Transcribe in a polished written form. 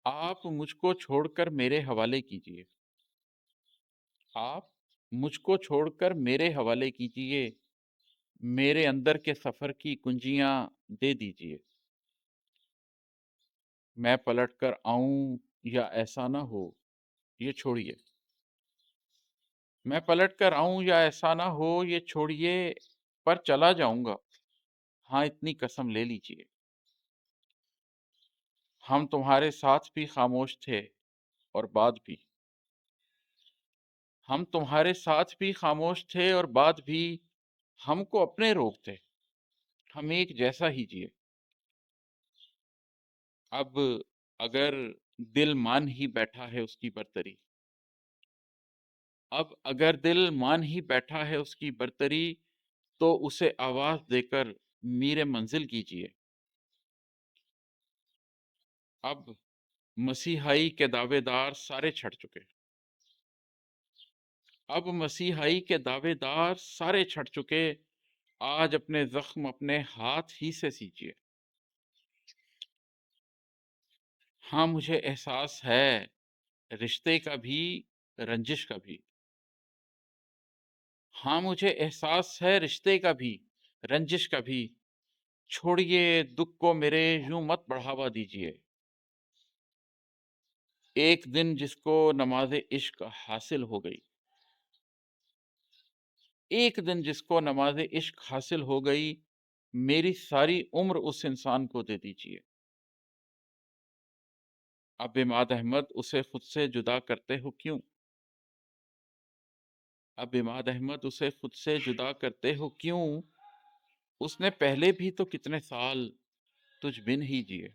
आप मुझको छोड़कर मेरे हवाले कीजिए। आप मुझको छोड़कर मेरे हवाले कीजिए, मेरे अंदर के सफ़र की कुंजियाँ दे दीजिए। मैं पलट कर आऊँ या ऐसा ना हो, ये छोड़िए। मैं पलट कर आऊँ या ऐसा ना हो, ये छोड़िए, पर चला जाऊँगा। हाँ, इतनी कसम ले लीजिए। हम तुम्हारे साथ भी खामोश थे और बाद भी। हम तुम्हारे साथ भी खामोश थे और बाद भी हमको अपने रोक थे। हम एक जैसा ही जिए। अब अगर दिल मान ही बैठा है उसकी बरतरी, अब अगर दिल मान ही बैठा है उसकी बरतरी, तो उसे आवाज देकर मीरे मंजिल कीजिए। अब मसीहाई के दावेदार सारे छट चुके। अब मसीहाई के दावेदार सारे छट चुके। आज अपने जख्म अपने हाथ ही से सींचिए। हाँ, मुझे एहसास है रिश्ते का भी, रंजिश का भी। हाँ, मुझे एहसास है रिश्ते का भी, रंजिश का भी। छोड़िए दुख को मेरे, यूं मत बढ़ावा दीजिए। एक दिन जिसको नमाज़े इश्क हासिल हो गई, एक दिन जिसको नमाज़े इश्क हासिल हो गई, मेरी सारी उम्र उस इंसान को दे दीजिए। अब इमाद अहमद उसे खुद से जुदा करते हो क्यों? अब इमाद अहमद उसे खुद से जुदा करते हो क्यों? उसने पहले भी तो कितने साल तुझ बिन ही जिए।